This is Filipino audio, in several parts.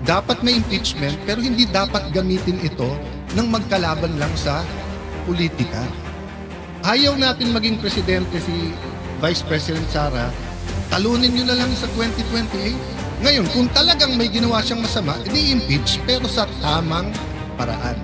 dapat may impeachment pero hindi dapat gamitin ito ng magkalaban lang sa politika. Ayaw natin maging presidente si Vice President Sara, talunin nyo na lang sa 2028. Ngayon, kung talagang may ginawa siyang masama, i-impeach pero sa tamang paraan.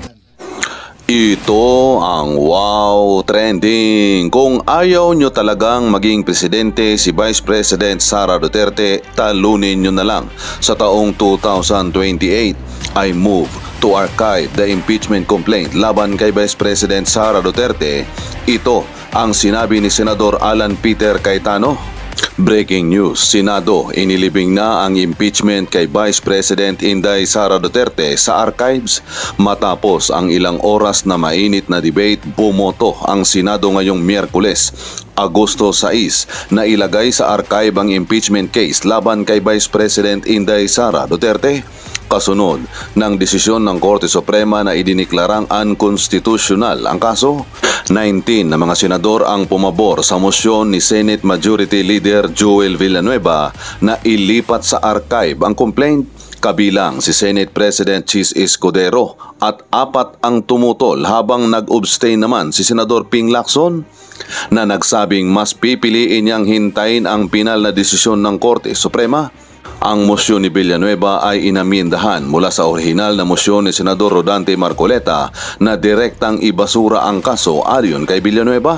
Ito ang wow trending. Kung ayaw nyo talagang maging presidente si Vice President Sara Duterte, talunin nyo na lang sa taong 2028. I move to archive the impeachment complaint laban kay Vice President Sara Duterte. Ito ang sinabi ni Senador Alan Peter Cayetano. Breaking news, Senado inilibing na ang impeachment kay Vice President Inday Sara Duterte sa archives. Matapos ang ilang oras na mainit na debate, bumoto ang Senado ngayong Miyerkules, Agosto 6 na ilagay sa archive ang impeachment case laban kay Vice President Inday Sara Duterte. Kasunod ng desisyon ng Korte Suprema na idiniklarang unconstitutional ang kaso, 19 na mga senador ang pumabor sa mosyon ni Senate Majority Leader Joel Villanueva na ilipat sa archive ang complaint, kabilang si Senate President Chis Escudero, at 4 ang tumutol habang nag-abstain naman si Senador Ping Lacson na nagsabing mas pipiliin niyang hintayin ang pinal na desisyon ng Korte Suprema. Ang mosyon ni Villanueva ay inamiendahan mula sa orihinal na mosyon ni Senador Rodante Marcoleta na direktang ibasura ang kaso ayon kay Villanueva.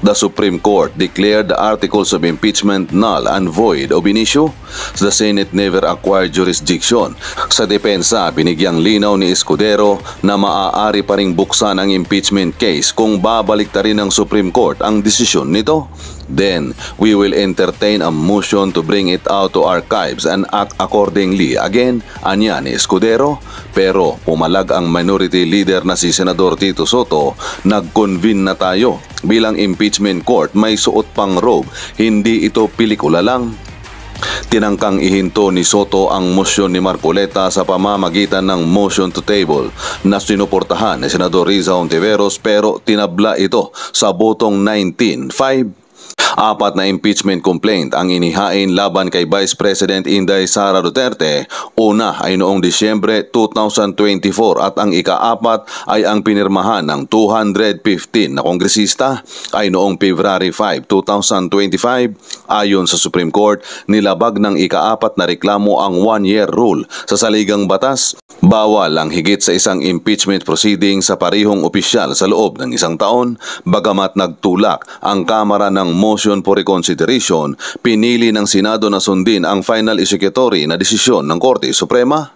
The Supreme Court declared the articles of impeachment null and void ob initio. The Senate never acquired jurisdiction. Sa depensa, binigyang linaw ni Escudero na maaari pa ring buksan ang impeachment case kung babalik ta rin ng Supreme Court ang desisyon nito. Then, we will entertain a motion to bring it out to archives and act accordingly. Again, anya ni Escudero. Pero pumalag ang minority leader na si Senador Tito Soto, nag-convene na tayo. Bilang impeachment court, may suot pang robe, hindi ito pelikula lang. Tinangkang ihinto ni Soto ang mosyon ni Marcoleta sa pamamagitan ng motion to table na sinuportahan ni Senador Riza Hontiveros, pero tinabla ito sa botong 19-5. 4 na impeachment complaint ang inihain laban kay Vice President Inday Sara Duterte. Una ay noong Disyembre 2024 at ang ika-4 ay ang pinirmahan ng 215 na kongresista ay noong February 5, 2025. Ayon sa Supreme Court, nilabag ng ika-4 na reklamo ang one-year rule sa saligang batas. Bawal ang higit sa isang impeachment proceeding sa parehong opisyal sa loob ng isang taon. Bagamat nagtulak ang Kamara ng motion for reconsideration, pinili ng Senado na sundin ang final executory na desisyon ng Korte Suprema.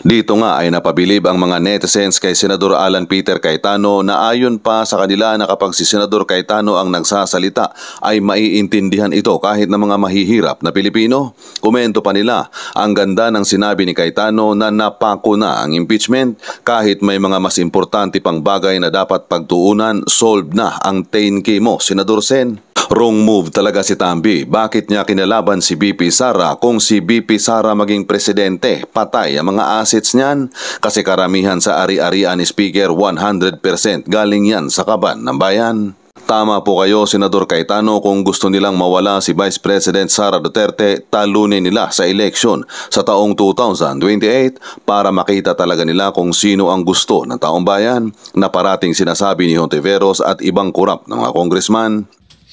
Dito nga ay napabilib ang mga netizens kay Senador Alan Peter Cayetano na ayon pa sa kanila na kapag si Senador Cayetano ang nagsasalita ay maiintindihan ito kahit ng mga mahihirap na Pilipino. Komento pa nila, ang ganda ng sinabi ni Cayetano na napako na ang impeachment kahit may mga mas importante pang bagay na dapat pagtuunan, solved na ang 10K mo, Senador Sen. Wrong move talaga si Tambi. Bakit niya kinalaban si BP Sara? Kung si BP Sara maging presidente, patay ang mga assets niyan. Kasi karamihan sa ari-arian ni Speaker 100% galing yan sa kaban ng bayan. Tama po kayo, Senador Cayetano, kung gusto nilang mawala si Vice President Sara Duterte, talunin nila sa eleksyon sa taong 2028 para makita talaga nila kung sino ang gusto ng taong bayan na parating sinasabi ni Hontiveros at ibang kurap ng mga congressman.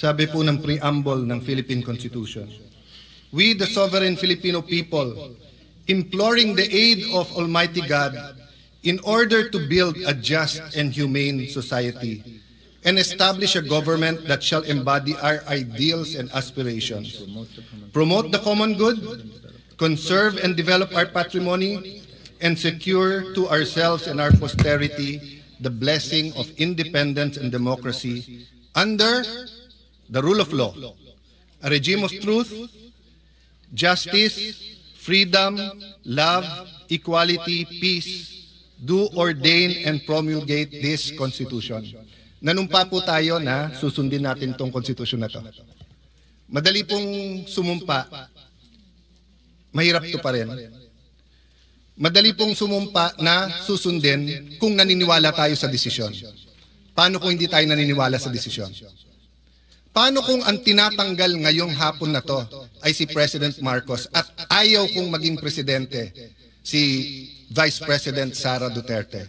Sabi po ng preamble ng Philippine Constitution, we, the sovereign Filipino people, imploring the aid of Almighty God in order to build a just and humane society and establish a government that shall embody our ideals and aspirations, promote the common good, conserve and develop our patrimony, and secure to ourselves and our posterity the blessing of independence and democracy under the rule of law, a regime of truth, justice, freedom, love, equality, peace, do ordain and promulgate this Constitution. Nanumpa po tayo na susundin natin itong Constitution na to. Madali pong sumumpa, mahirap to pa rin. Madali pong sumumpa na susundin kung naniniwala tayo sa desisyon. Paano kung hindi tayo naniniwala sa desisyon? Paano kung ang tinatanggal ngayong hapon na to ay si President Marcos at ayaw kong maging presidente si Vice President Sara Duterte,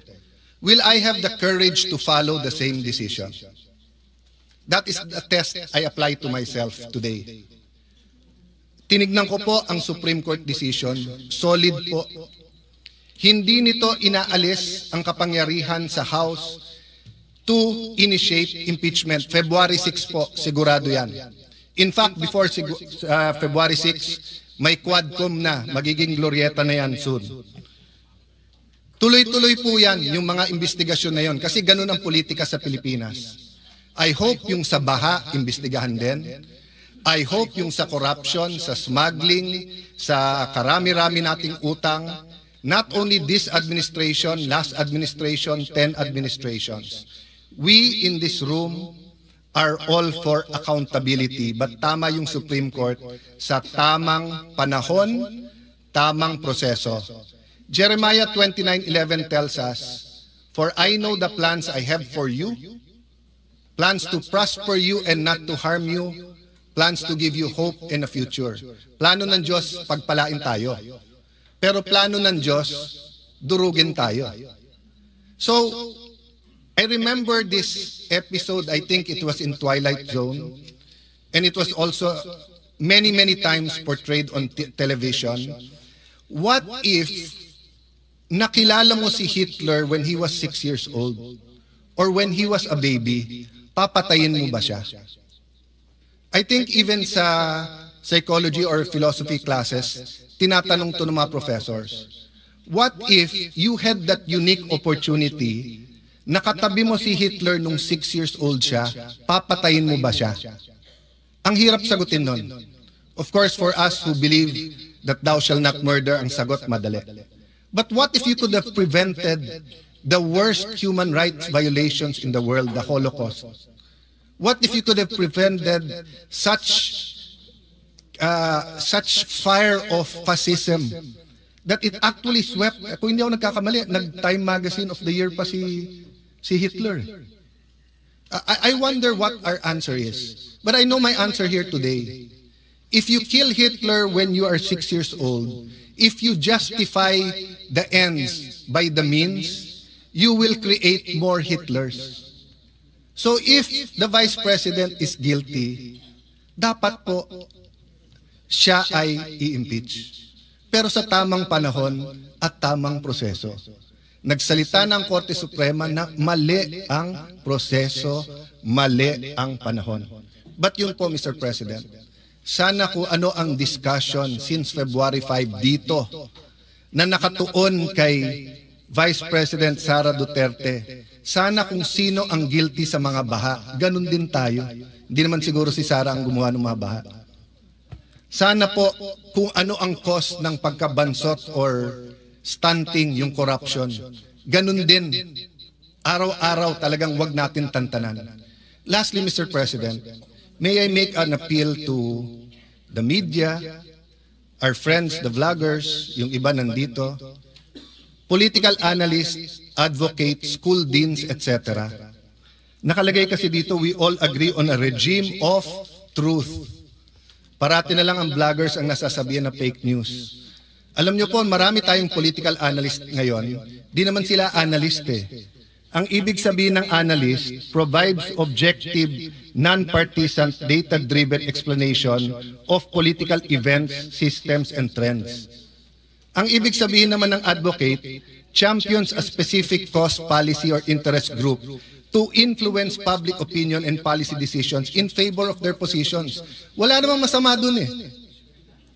will I have the courage to follow the same decision? That is the test I apply to myself today. Tinignan ko po ang Supreme Court decision, solid po. Hindi nito inaalis ang kapangyarihan sa House to initiate impeachment. February 6 po, sigurado yan. In fact, before February 6, may quadcom na, magiging glorieta na yan soon. Tuloy-tuloy po yan, yung mga investigasyon na yon, kasi ganun ang politika sa Pilipinas. I hope yung sa baha, imbestigahan din. I hope yung sa corruption, sa smuggling, sa karami-rami nating utang, not only this administration, last administration, 10 administrations. We in this room are all for accountability, but tama yung Supreme Court sa tamang panahon, tamang proseso. Jeremiah 29:11 tells us, "For I know the plans I have for you, plans to prosper you and not to harm you, plans to give you hope and a future." Plano ng Diyos, pagpalain tayo. Pero plano ng Diyos, durugin tayo. So, I remember this episode, I think it was in Twilight Zone, and it was also many times portrayed on television. What if nakilala mo si Hitler when he was 6 years old, or when he was a baby, papatayin mo ba siya? I think even sa psychology or philosophy classes, tinatanong to ng mga professors, what if you had that unique opportunity, nakatabi mo si Hitler nung 6 years old siya, papatayin mo ba siya? Ang hirap sagutin nun. Of course, for us who believe that thou shall not murder, ang sagot madali. But what if you could have prevented the worst human rights violations in the world, the Holocaust? What if you could have prevented such fire of fascism that it actually swept, kung hindi ako nagkakamali, nag-Time Magazine of the Year pa si Hitler. I wonder what our answer is. But I know my answer here today. If you kill Hitler when you are 6 years old, if you justify the ends by the means, you will create more Hitlers. So if the Vice President is guilty, dapat po siya ay i-impeach. Pero sa tamang panahon at tamang proseso. Nagsalita ng Korte Suprema na mali ang proseso, mali ang panahon. But yun po, Mr. President, sana kung ano ang discussion since February 5 dito na nakatuon kay Vice President Sara Duterte, sana kung sino ang guilty sa mga baha, ganun din tayo. Hindi naman siguro si Sara ang gumawa ng mga baha. Sana po kung ano ang cause ng pagkabansot or stunting yung corruption, ganun din. Araw-araw talagang wag natin tantanan. Lastly, Mr. President, may I make an appeal to the media, our friends, the vloggers, yung iba nandito, political analysts, advocates, school deans, etc. Nakalagay kasi dito, we all agree on a regime of truth. Parati na lang ang vloggers ang nasasabihan na fake news. Alam nyo po, marami tayong political analyst ngayon. Di naman sila analyst eh. Ang ibig sabihin ng analyst provides objective, non-partisan, data-driven explanation of political events, systems, and trends. Ang ibig sabihin naman ng advocate champions a specific cause, policy, or interest group to influence public opinion and policy decisions in favor of their positions. Wala namang masama dun eh.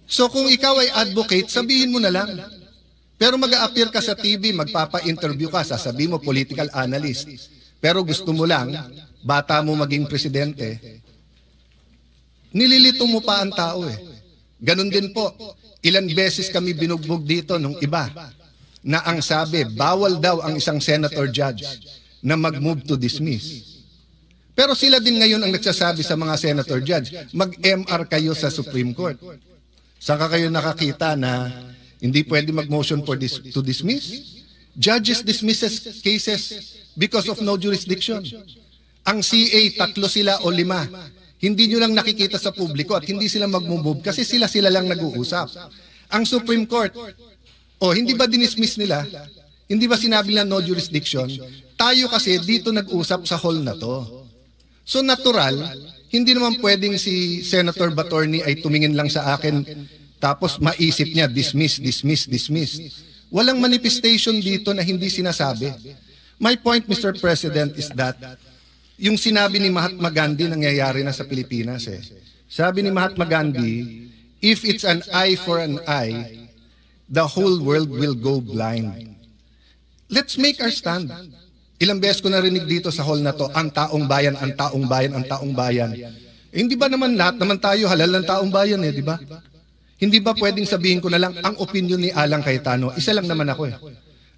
So kung ikaw ay advocate, sabihin mo na lang. Pero mag-a-appear ka sa TV, magpapa-interview ka, sasabihin mo political analyst. Pero gusto mo lang, bata mo maging presidente, nililito mo pa ang tao eh. Ganon din po. Ilan beses kami binugbog dito nung iba na ang sabi, bawal daw ang isang senator judge na mag-move to dismiss. Pero sila din ngayon ang nagsasabi sa mga senator judge, mag-MR kayo sa Supreme Court. Saan ka kayo nakakita na hindi pwede mag-motion to dismiss? Judges dismisses cases because of no jurisdiction. Ang CA, 3 sila o 5. Hindi nyo lang nakikita sa publiko at hindi sila mag-move kasi sila lang nag-uusap. Ang Supreme Court, O, hindi ba dinismiss nila? Hindi ba sinabi nila no jurisdiction? Tayo kasi dito nag-usap sa hall na to. So natural, hindi naman pwedeng si Senator Batorni ay tumingin lang sa akin tapos maisip niya, dismiss, dismiss, dismiss. Walang manifestation dito na hindi sinasabi. My point, Mr. President, is that yung sinabi ni Mahatma Gandhi nangyayari na sa Pilipinas eh. Sabi ni Mahatma Gandhi, if it's an eye for an eye, the whole world will go blind. Let's make our stand. Ilang beses ko narinig dito sa hall na to, ang taong bayan, ang taong bayan, ang taong bayan. Eh, hindi ba naman lahat naman tayo halal ng taong bayan eh, di ba? Hindi ba pwedeng sabihin ko na lang ang opinion ni Alan Cayetano? Isa lang naman ako eh.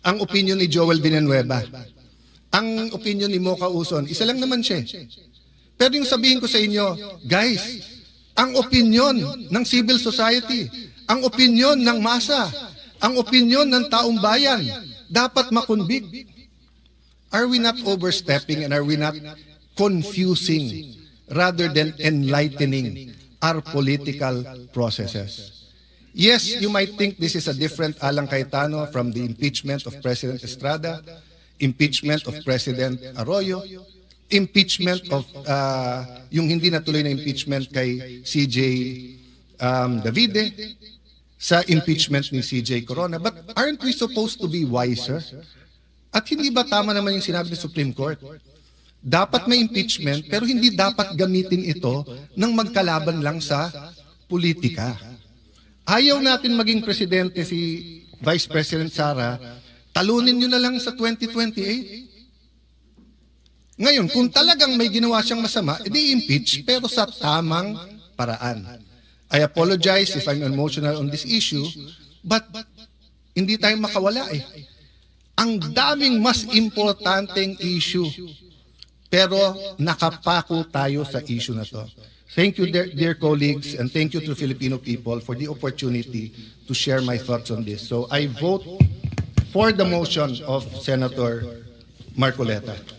Ang opinion ni Joel Villanueva. Ang opinion ni Mocha Uson, isa lang naman siya. Pero yung sabihin ko sa inyo, guys, ang opinion ng civil society, ang opinion ng masa, ang opinion ng taong bayan, dapat makonvict. Are we not overstepping and are we not confusing rather than enlightening our political processes? Yes, you might think this is a different Alan Cayetano from the impeachment of President Estrada, impeachment of President Arroyo, impeachment of yung hindi natuloy na impeachment kay CJ Davide, sa impeachment ni CJ Corona. But aren't we supposed to be wiser? At hindi ba tama naman yung sinabi ng Supreme Court? Dapat may impeachment pero hindi dapat gamitin ito ng magkalaban lang sa politika. Ayaw natin maging presidente si Vice President Sara, talunin nyo na lang sa 2028. Ngayon, kung talagang may ginawa siyang masama, edi impeach pero sa tamang paraan. I apologize if I'm emotional on this issue, but hindi tayo makawala eh. Ang daming mas importanteng issue, pero nakapako tayo sa issue na to. Thank you, dear colleagues, and thank you to the Filipino people for the opportunity to share my thoughts on this. So I vote for the motion of Senator Marcoleta.